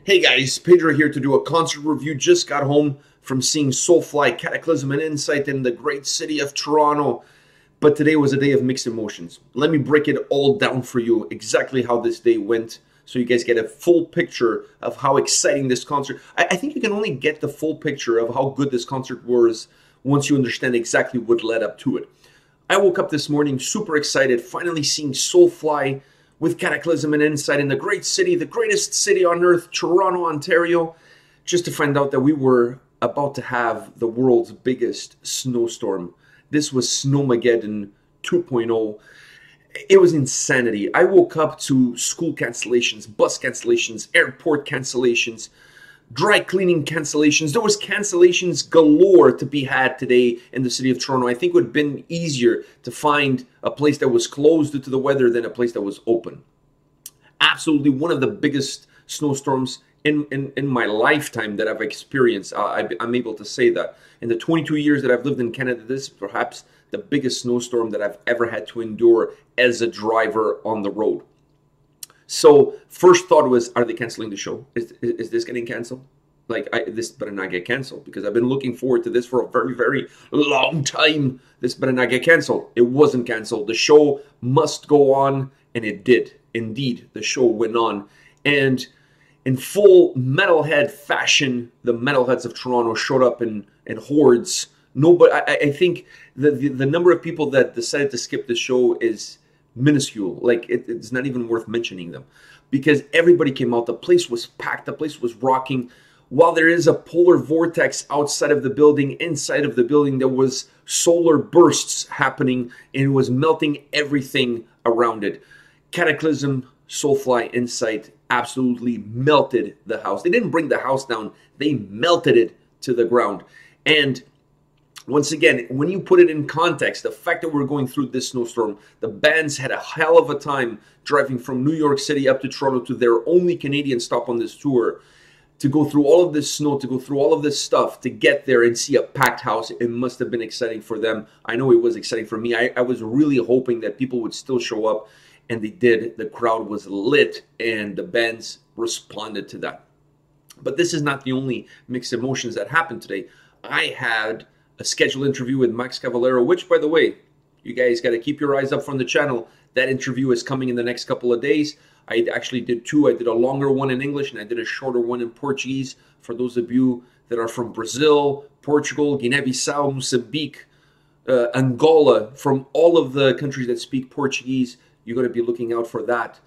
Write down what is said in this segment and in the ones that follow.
Hey guys, Pedro here to do a concert review. Just got home from seeing Soulfly, Kataklysm Incite in the great city of Toronto. But today was a day of mixed emotions. Let me break it all down for you, exactly how this day went, so you guys get a full picture of how exciting this concert. I think you can only get the full picture of how good this concert was once you understand exactly what led up to it. I woke up this morning super excited, finally seeing Soulfly with Kataklysm Incite in the great city, the greatest city on earth, Toronto, Ontario, just to find out that we were about to have the world's biggest snowstorm. This was Snowmageddon 2.0. It was insanity. I woke up to school cancellations, bus cancellations, airport cancellations, dry cleaning cancellations. There was cancellations galore to be had today in the city of Toronto. I think it would have been easier to find a place that was closed due to the weather than a place that was open. Absolutely one of the biggest snowstorms in my lifetime that I've experienced. I'm able to say that. In the 22 years that I've lived in Canada, this is perhaps the biggest snowstorm that I've ever had to endure as a driver on the road. So first thought was, are they canceling the show? Is this getting canceled? Like, this better not get canceled, because I've been looking forward to this for a very, very long time. This better not get canceled. It wasn't canceled. The show must go on, and it did. Indeed, the show went on. And in full metalhead fashion, the metalheads of Toronto showed up in hordes. Nobody, I think the number of people that decided to skip the show is minuscule. Like, it's not even worth mentioning them, because everybody came out. The place was packed. The place was rocking. While there is a polar vortex outside of the building, inside of the building there was solar bursts happening, and it was melting everything around it. Kataklysm, Soulfly, Incite absolutely melted the house. They didn't bring the house down. They melted it to the ground. And once again, when you put it in context, the fact that we're going through this snowstorm, the bands had a hell of a time driving from New York City up to Toronto to their only Canadian stop on this tour, to go through all of this snow, to go through all of this stuff, to get there and see a packed house. It must have been exciting for them. I know it was exciting for me. I was really hoping that people would still show up, and they did. The crowd was lit, and the bands responded to that. But this is not the only mixed emotions that happened today. I had a scheduled interview with Max Cavalera, which, by the way, you guys got to keep your eyes up from the channel. That interview is coming in the next couple of days. I actually did two. I did a longer one in English, and I did a shorter one in Portuguese. For those of you that are from Brazil, Portugal, Guinea-Bissau, Mozambique, Angola, from all of the countries that speak Portuguese, you're going to be looking out for that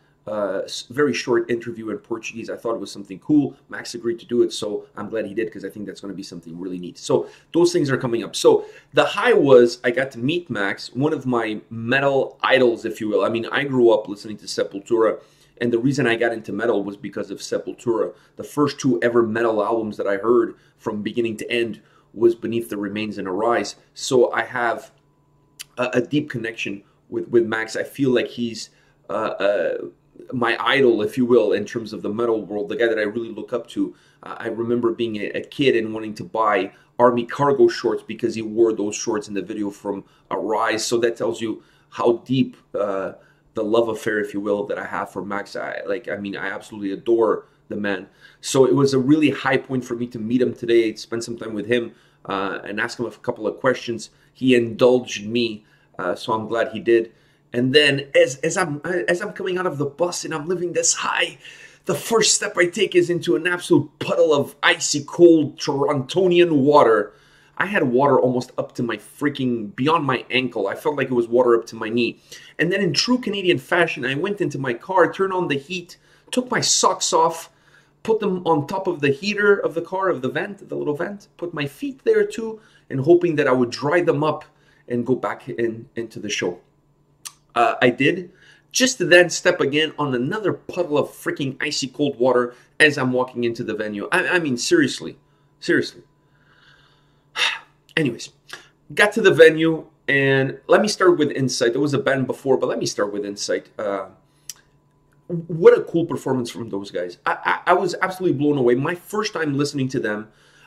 very short interview in Portuguese. I thought it was something cool. Max agreed to do it, so I'm glad he did, because I think that's going to be something really neat. So those things are coming up. So the high was I got to meet Max, one of my metal idols, if you will. I mean, I grew up listening to Sepultura, and the reason I got into metal was because of Sepultura. The first two ever metal albums that I heard from beginning to end was Beneath the Remains and Arise. So I have a deep connection with Max. I feel like he's my idol, if you will, in terms of the metal world, the guy that I really look up to. I remember being a kid and wanting to buy army cargo shorts because he wore those shorts in the video from Arise. So that tells you how deep the love affair, if you will, that I have for Max. I absolutely adore the man. So it was a really high point for me to meet him today, spend some time with him, and ask him a couple of questions. He indulged me, so I'm glad he did. And then as I'm coming out of the bus and I'm living this high, the first step I take is into an absolute puddle of icy cold Torontonian water. I had water almost up to my freaking, beyond my ankle. I felt like it was water up to my knee. And then in true Canadian fashion, I went into my car, turned on the heat, took my socks off, put them on top of the heater of the car, of the vent, the little vent, put my feet there too, and hoping that I would dry them up and go back into the show. I did, just to then step again on another puddle of freaking icy cold water as I'm walking into the venue. I mean, seriously. Anyways, got to the venue, and let me start with Incite. There was a band before, but let me start with Incite. What a cool performance from those guys. I was absolutely blown away. My first time listening to them.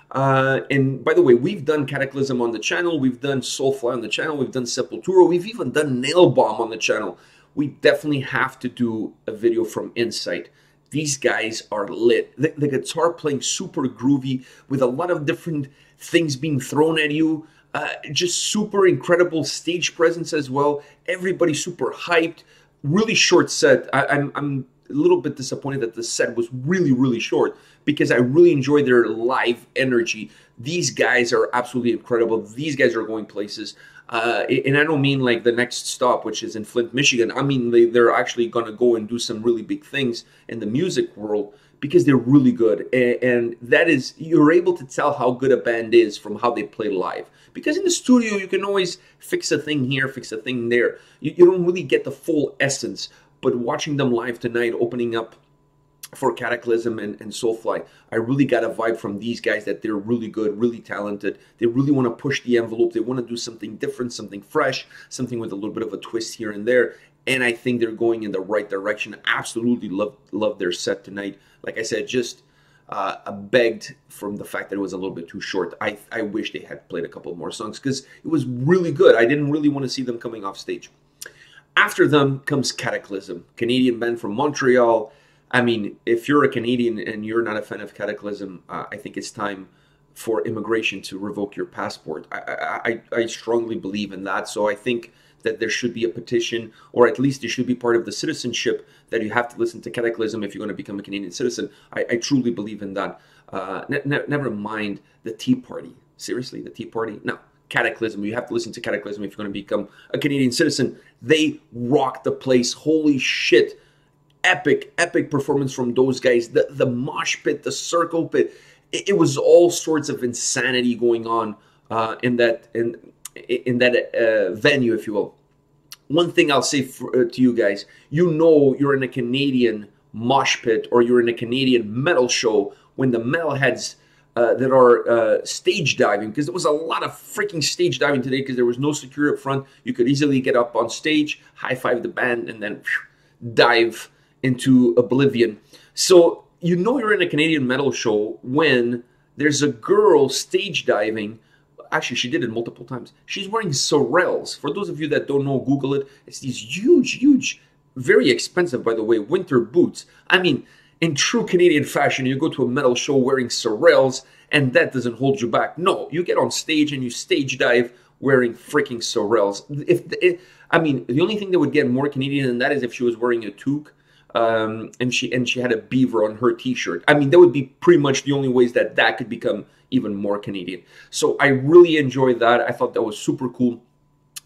And by the way, we've done Kataklysm on the channel, we've done Soulfly on the channel, we've done Sepultura, we've even done Nail Bomb on the channel. We definitely have to do a video from Incite. These guys are lit. The guitar playing super groovy with a lot of different things being thrown at you. Just super incredible stage presence as well. Everybody super hyped. Really short set. I'm a little bit disappointed that the set was really short because I really enjoy their live energy. These guys are absolutely incredible. These guys are going places. And I don't mean like the next stop, which is in Flint, Michigan. I mean, they're actually going to go and do some really big things in the music world because they're really good. And that is, you're able to tell how good a band is from how they play live. Because in the studio, you can always fix a thing here, fix a thing there. You don't really get the full essence. But watching them live tonight, opening up for Kataklysm and Soulfly, I really got a vibe from these guys that they're really good, really talented. They really want to push the envelope. They want to do something different, something fresh, something with a little bit of a twist here and there. And I think they're going in the right direction. Absolutely love their set tonight. Like I said, just begged from the fact that it was a little bit too short. I wish they had played a couple more songs because it was really good. I didn't really want to see them coming off stage. After them comes Kataklysm, Canadian band from Montreal. I mean, if you're a Canadian and you're not a fan of Kataklysm, I think it's time for immigration to revoke your passport. I strongly believe in that. So I think that there should be a petition, or at least it should be part of the citizenship, that you have to listen to Kataklysm if you're going to become a Canadian citizen. I truly believe in that. Never mind the Tea Party. Seriously, the Tea Party? No. Kataklysm. You have to listen to Kataklysm if you're going to become a Canadian citizen. They rocked the place. Holy shit. Epic performance from those guys. The mosh pit, the circle pit. It was all sorts of insanity going on in that venue, if you will. One thing I'll say to you guys, you know you're in a Canadian mosh pit or you're in a Canadian metal show when the metalheads that are stage diving, because there was a lot of freaking stage diving today because there was no security up front. You could easily get up on stage, high-five the band, and then dive into oblivion. So you know you're in a Canadian metal show when there's a girl stage diving. Actually, she did it multiple times. She's wearing sorels. For those of you that don't know, Google it. It's these huge, very expensive, by the way, winter boots. I mean, in true Canadian fashion, you go to a metal show wearing sorels, and that doesn't hold you back. No, you get on stage and you stage dive wearing freaking sorels. I mean, the only thing that would get more Canadian than that is if she was wearing a toque, and she had a beaver on her t-shirt. I mean, that would be pretty much the only ways that could become even more Canadian. So I really enjoyed that. I thought that was super cool.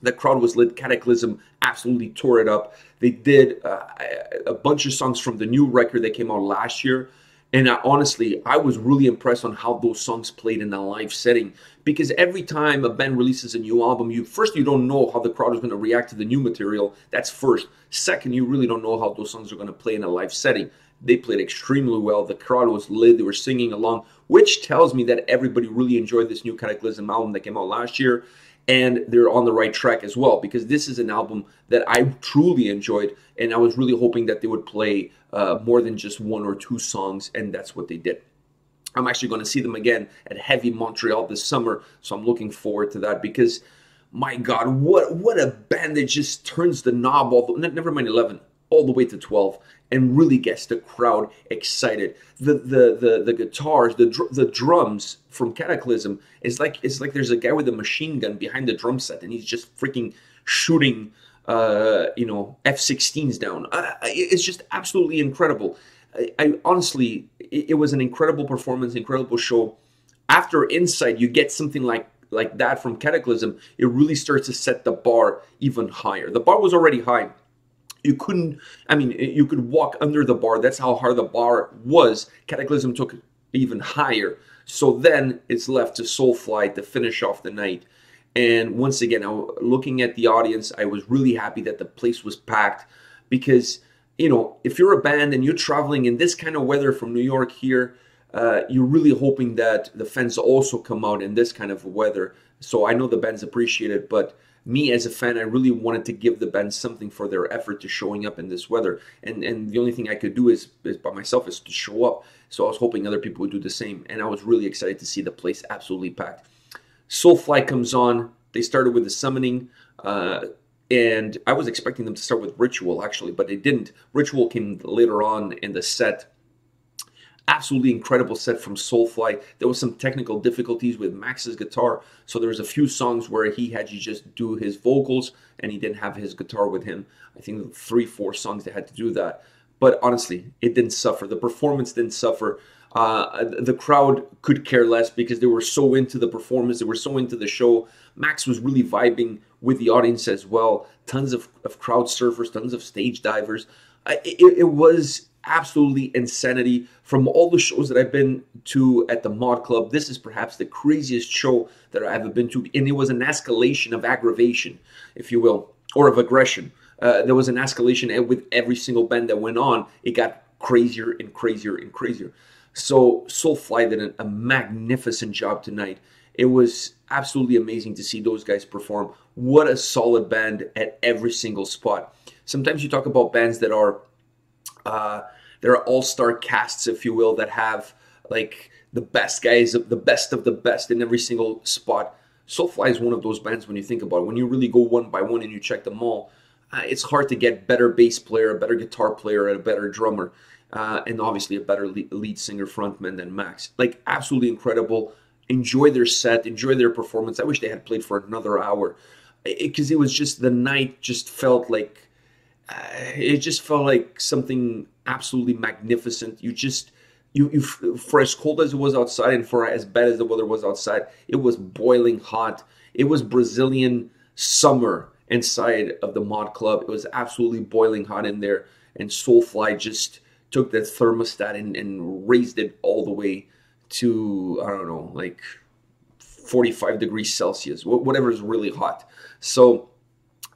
The crowd was lit. Kataklysm absolutely tore it up. They did a bunch of songs from the new record that came out last year. And honestly, I was really impressed on how those songs played in a live setting. Because every time a band releases a new album, you don't know how the crowd is going to react to the new material. That's first. Second, you really don't know how those songs are going to play in a live setting. They played extremely well. The crowd was lit. They were singing along, which tells me that everybody really enjoyed this new Kataklysm album that came out last year. And they're on the right track as well, because this is an album that I truly enjoyed, and I was really hoping that they would play more than just one or two songs, and that's what they did. I'm actually going to see them again at Heavy Montreal this summer, so I'm looking forward to that, because my God, what a band that just turns the knob, never mind 11, all the way to 12, and really gets the crowd excited. The guitars, the drums from Kataklysm it's like there's a guy with a machine gun behind the drum set, and he's just freaking shooting F-16s down. It's just absolutely incredible. I honestly, it was an incredible performance, incredible show. After Incite, you get something like that from Kataklysm. It really starts to set the bar even higher. The bar was already high. You could walk under the bar. That's how hard the bar was. Kataklysm took it even higher. So then it's left to Soulfly to finish off the night. And once again, looking at the audience, I was really happy that the place was packed, because, if you're a band and you're traveling in this kind of weather from New York here, you're really hoping that the fans also come out in this kind of weather. So I know the bands appreciate it, but me as a fan, I really wanted to give the band something for their effort to showing up in this weather. And the only thing I could do is by myself is to show up. So I was hoping other people would do the same. And I was really excited to see the place absolutely packed. Soulfly comes on. They started with the Summoning. And I was expecting them to start with Ritual, actually, but they didn't. Ritual came later on in the set. Absolutely incredible set from Soulfly. There was some technical difficulties with Max's guitar, so there was a few songs where he had to just do his vocals and he didn't have his guitar with him. I think 3-4 songs they had to do that. But honestly, it didn't suffer. The performance didn't suffer. The crowd could care less because they were so into the performance. They were so into the show. Max was really vibing with the audience as well. Tons of crowd surfers, tons of stage divers. It was absolutely insanity. From all the shows that I've been to at the Mod Club, this is perhaps the craziest show that I've ever been to. And it was an escalation of aggravation, if you will, or of aggression. There was an escalation, and with every single band that went on, it got crazier and crazier and crazier. So Soulfly did a magnificent job tonight. It was absolutely amazing to see those guys perform. What a solid band at every single spot. Sometimes you talk about bands that are all-star casts, if you will, that have like the best guys, the best of the best in every single spot. Soulfly is one of those bands when you think about it. When you really go one by one and you check them all, it's hard to get better bass player, a better guitar player, and a better drummer. And obviously a better lead singer frontman than Max. Like, absolutely incredible. Enjoy their set, enjoy their performance. I wish they had played for another hour, because it was just, the night just felt like, it just felt like something absolutely magnificent. You for as cold as it was outside and for as bad as the weather was outside, it was boiling hot. It was Brazilian summer inside of the Mod Club. It was absolutely boiling hot in there, and Soulfly just took that thermostat and raised it all the way to, I don't know, like 45 degrees Celsius, whatever is really hot. So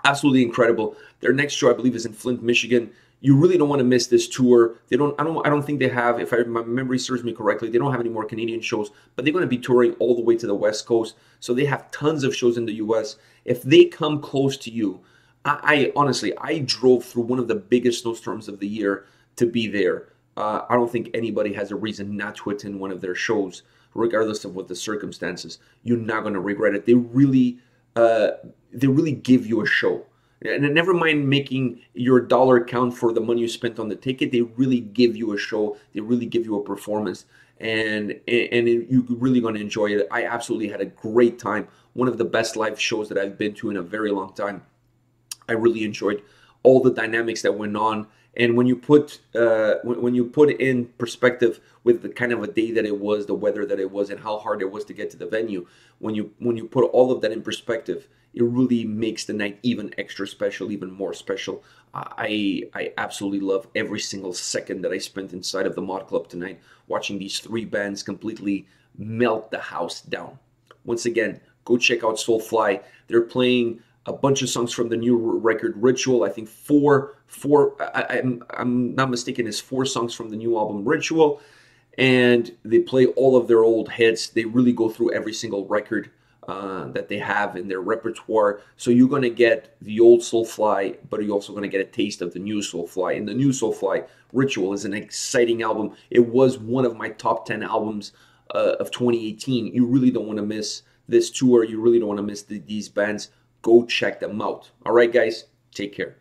absolutely incredible. Their next show, I believe, is in Flint, Michigan. You really don't want to miss this tour. I don't think they have, if my memory serves me correctly, they don't have any more Canadian shows, but they're going to be touring all the way to the West Coast. So they have tons of shows in the US. If they come close to you, I honestly drove through one of the biggest snowstorms of the year to be there. I don't think anybody has a reason not to attend one of their shows, regardless of what the circumstances. You're not going to regret it. They really give you a show. And never mind making your dollar count for the money you spent on the ticket. They really give you a show. They really give you a performance, and you're really going to enjoy it. I absolutely had a great time. One of the best live shows that I've been to in a very long time. I really enjoyed all the dynamics that went on. And when you put in perspective with the kind of a day that it was, the weather that it was, and how hard it was to get to the venue, when you put all of that in perspective, it really makes the night even extra special, even more special. I absolutely love every single second that I spent inside of the Mod Club tonight, watching these three bands completely melt the house down. Once again, go check out Soulfly. They're playing a bunch of songs from the new record Ritual. I think I'm not mistaken, is 4 songs from the new album Ritual. And they play all of their old hits. They really go through every single record that they have in their repertoire. So you're going to get the old Soulfly, but you're also going to get a taste of the new Soulfly. And the new Soulfly, Ritual, is an exciting album. It was one of my top 10 albums of 2018. You really don't want to miss this tour. You really don't want to miss these bands. Go check them out. All right, guys, take care.